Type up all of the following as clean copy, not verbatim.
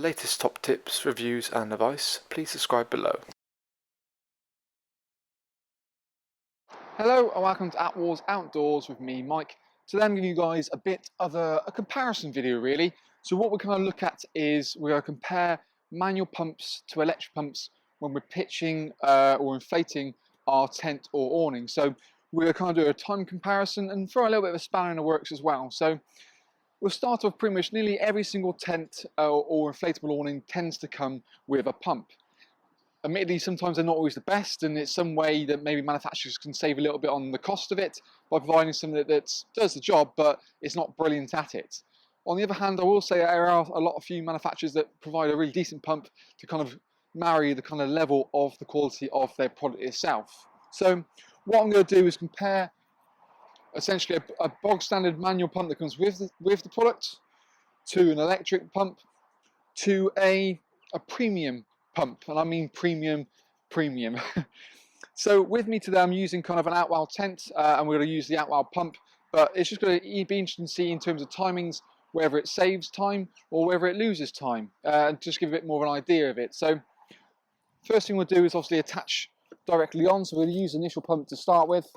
latest top tips, reviews and advice, please subscribe below. Hello and welcome to Attwoolls Outdoors with me, Mike. Today I'm giving you guys a bit of a comparison video really. So what we're going to look at is we're going to compare manual pumps to electric pumps when we're pitching or inflating our tent or awning. So we're going to do a time comparison and throw a little bit of a spanner in the works as well. So we'll start off pretty much nearly every single tent or inflatable awning tends to come with a pump. Admittedly, sometimes they're not always the best, and it's some way that maybe manufacturers can save a little bit on the cost of it by providing something that does the job, but it's not brilliant at it. On the other hand, I will say there are a lot of few manufacturers that provide a really decent pump to kind of marry the kind of level of the quality of their product itself. So what I'm going to do is compare essentially a bog standard manual pump that comes with the product to an electric pump to a premium pump, and I mean premium. So with me today I'm using kind of an Outwell tent and we're going to use the Outwell pump, but it's just going to be interesting to see in terms of timings whether it saves time or whether it loses time, and just give a bit more of an idea of it. So first thing we'll do is obviously attach directly on, so we'll use the initial pump to start with.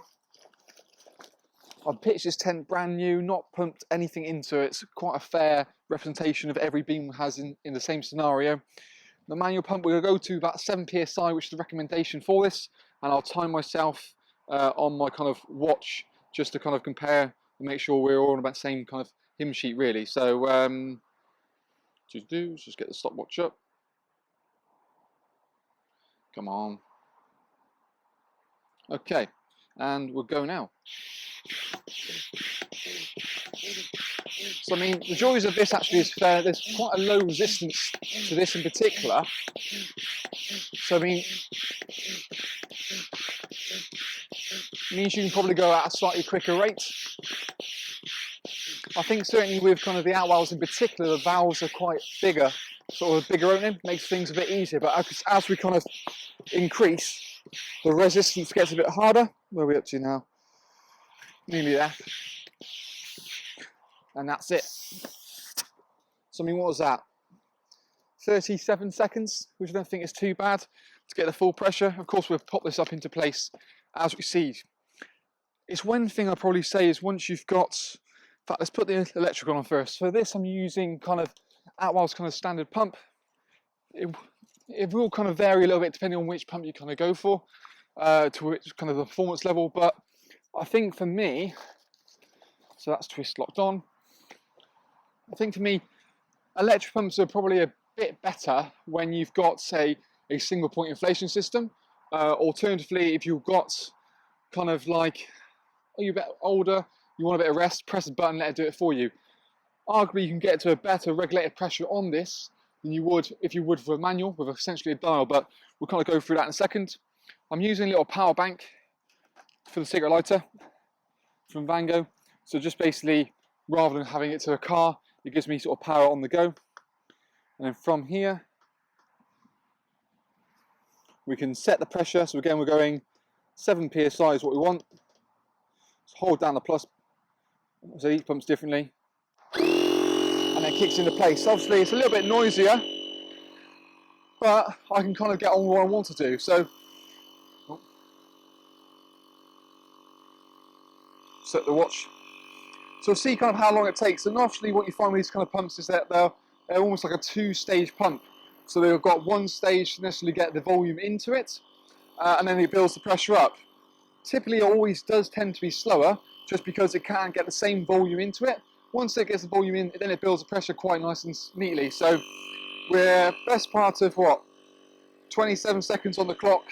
I've pitched this tent brand new, not pumped anything into it. It's quite a fair representation of every beam has in the same scenario. The manual pump, we're going to go to about 7 psi, which is the recommendation for this, and I'll time myself on my kind of watch just to kind of compare and make sure we're all on about the same kind of hymn sheet really. So just get the stopwatch up. Come on. Okay, and we'll go now. So I mean, the joys of this actually is there's quite a low resistance to this in particular. So I mean, means you can probably go at a slightly quicker rate. I think certainly with kind of the Outwells in particular, the valves are quite bigger, sort of a bigger opening, makes things a bit easier. But as we kind of increase, the resistance gets a bit harder. Where are we up to now? Nearly there. And that's it. So I mean, what was that? 37 seconds, which I don't think is too bad to get the full pressure. Of course, we'll pop this up into place as we see. It's one thing I'd probably say is once you've got, in fact, let's put the electrical on first. For this, I'm using kind of Outwell's kind of standard pump. It will kind of vary a little bit depending on which pump you kind of go for, to which kind of the performance level. But I think for me, so that's twist locked on. I think for me, electric pumps are probably a bit better when you've got, say, a single point inflation system. Alternatively, if you've got kind of like, you're a bit older, you want a bit of rest, press a button, let it do it for you. Arguably, you can get to a better regulated pressure on this than you would if you would for a manual with essentially a dial, but we'll kind of go through that in a second. I'm using a little power bank for the cigarette lighter from Vango. So just basically, rather than having it to a car, it gives me sort of power on the go. And then from here, we can set the pressure. So again, we're going 7 psi is what we want. So hold down the plus, so each pump's differently. And then kicks into place. Obviously, it's a little bit noisier, but I can kind of get on what I want to do. So, set the watch. So see kind of how long it takes. And naturally what you find with these kind of pumps is that they're almost like a 2-stage pump. So they've got one stage to necessarily get the volume into it, and then it builds the pressure up. Typically it always does tend to be slower, just because it can't get the same volume into it. Once it gets the volume in, then it builds the pressure quite nice and neatly. So we're best part of what, 27 seconds on the clock.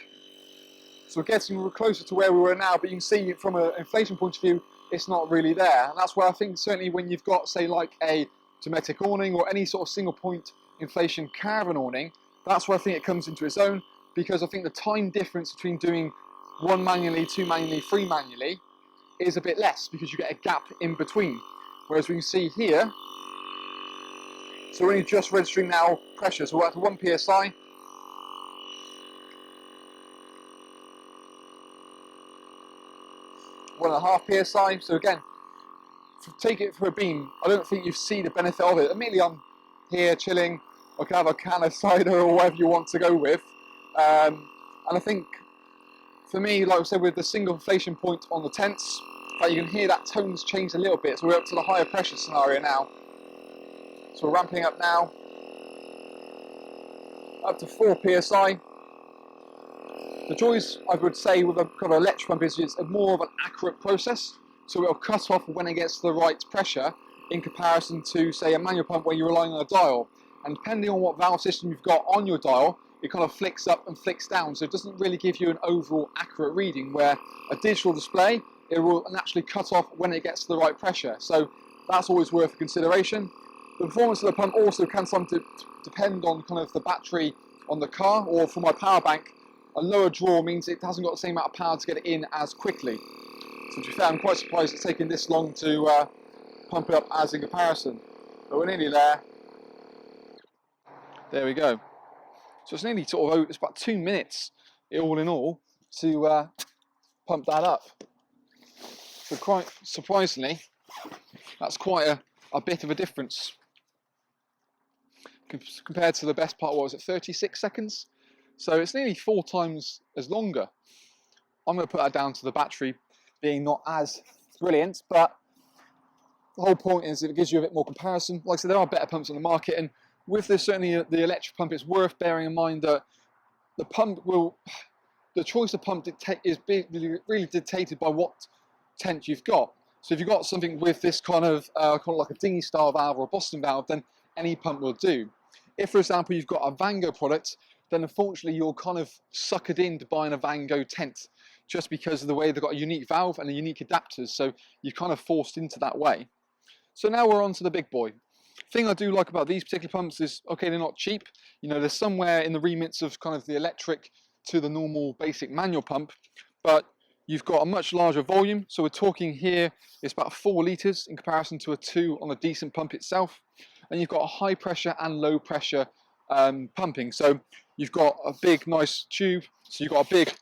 So we're getting closer to where we were now, but you can see from an inflation point of view, it's not really there. And that's where I think certainly when you've got, say, like a Dometic awning or any sort of single point inflation caravan awning, that's where I think it comes into its own, because I think the time difference between doing 1 manually, 2 manually, 3 manually is a bit less because you get a gap in between. Whereas we can see here, so we're only just registering now pressure, so we're at 1 psi. One and a half psi. So again, take it for a beam. I don't think you see the benefit of it. Admittedly, I'm here chilling, I can have a can of cider or whatever you want to go with. And I think for me, like I said, with the single inflation point on the tents, like you can hear that tone's changed a little bit. So we're up to the higher pressure scenario now. So we're ramping up now, up to 4 psi. The joys, I would say, with a kind of electric pump is it's more of an accurate process. So it'll cut off when it gets to the right pressure in comparison to, say, a manual pump where you're relying on a dial. And depending on what valve system you've got on your dial, it kind of flicks up and flicks down. So it doesn't really give you an overall accurate reading, where a digital display, it will naturally cut off when it gets to the right pressure. So that's always worth consideration. The performance of the pump also can sometimes depend on kind of the battery on the car, or for my power bank, a lower draw means it hasn't got the same amount of power to get it in as quickly. So to be fair, I'm quite surprised it's taken this long to pump it up as in comparison. But we're nearly there. There we go. So it's nearly sort of, it's about 2 minutes all in all to pump that up. So quite surprisingly, that's quite a bit of a difference compared to the best part. What was it, 36 seconds? So it's nearly 4 times as longer. I'm going to put that down to the battery being not as brilliant, but the whole point is it gives you a bit more comparison. Like I said, there are better pumps on the market, and with this, certainly the electric pump, it's worth bearing in mind that the pump will, the choice of pump is really dictated by what tent you've got. So if you've got something with this kind of like a dinghy style valve or a Boston valve, then any pump will do. If, for example, you've got a Vango product, then unfortunately you're kind of suckered into buying a Vango tent just because of the way they've got a unique valve and a unique adapters, so you're kind of forced into that way. So now we're on to the big boy. Thing I do like about these particular pumps is, okay, they're not cheap. You know, they're somewhere in the remits of kind of the electric to the normal basic manual pump, but you've got a much larger volume. So we're talking here, it's about 4 litres in comparison to a 2 on a decent pump itself. And you've got a high pressure and low pressure pumping. So you've got a big, nice tube. So you've got a big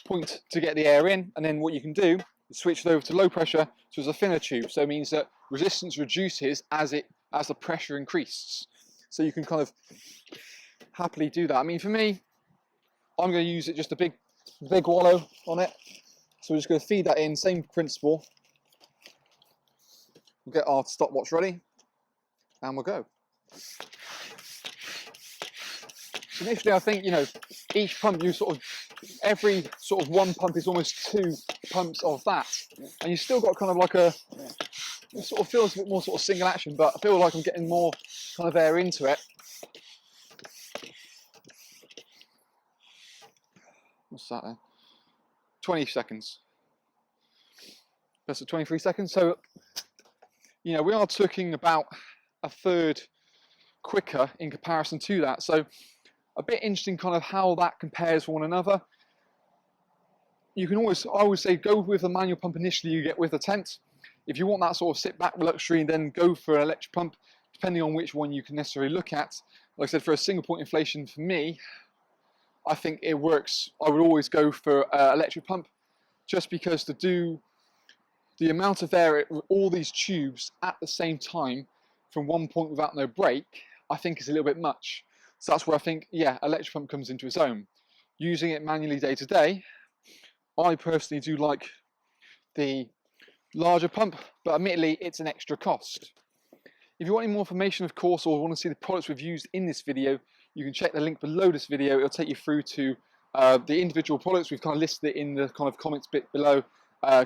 point to get the air in. And then what you can do is switch it over to low pressure. So it's a thinner tube. So it means that resistance reduces as the pressure increases. So you can kind of happily do that. I mean, for me, I'm going to use it just a big wallow on it. So we're just going to feed that in, same principle. We'll get our stopwatch ready, and we'll go. So initially, I think, you know, each pump, you sort of, every sort of 1 pump is almost 2 pumps of that, and you still got kind of like a, it sort of feels a bit more sort of single action, but I feel like I'm getting more kind of air into it. What's that then? 20 seconds. That's 23 seconds. So, you know, we are talking about a third quicker in comparison to that. So a bit interesting kind of how that compares one another. You can always, I always say, go with the manual pump initially you get with the tent. If you want that sort of sit back luxury, then go for an electric pump, depending on which one you can necessarily look at. Like I said, for a single point inflation, for me, I think it works. I would always go for electric pump, just because to do the amount of air, all these tubes at the same time from one point without no break, I think is a little bit much. So that's where I think, yeah, electric pump comes into its own. Using it manually day to day, I personally do like the larger pump, but admittedly it's an extra cost. If you want any more information, of course, or want to see the products we've used in this video, you can check the link below this video. It'll take you through to the individual products. We've kind of listed it in the kind of comments bit below,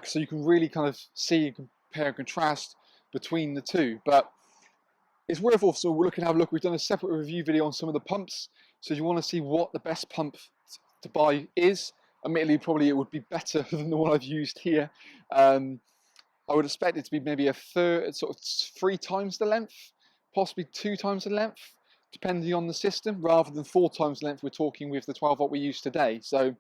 so you can really kind of see and compare and contrast between the two. But it's worth also looking to have a look. We've done a separate review video on some of the pumps, so if you want to see what the best pump to buy is, admittedly probably it would be better than the one I've used here. I would expect it to be maybe a third, sort of 3 times the length, possibly 2 times the length, depending on the system, rather than 4 times the length we're talking with the 12 volt we use today. So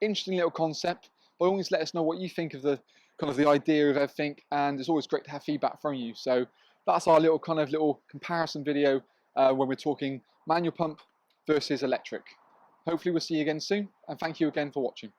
interesting little concept. By all means, let us know what you think of the kind of the idea of everything, and it's always great to have feedback from you. So that's our little comparison video when we're talking manual pump versus electric. Hopefully we'll see you again soon, and thank you again for watching.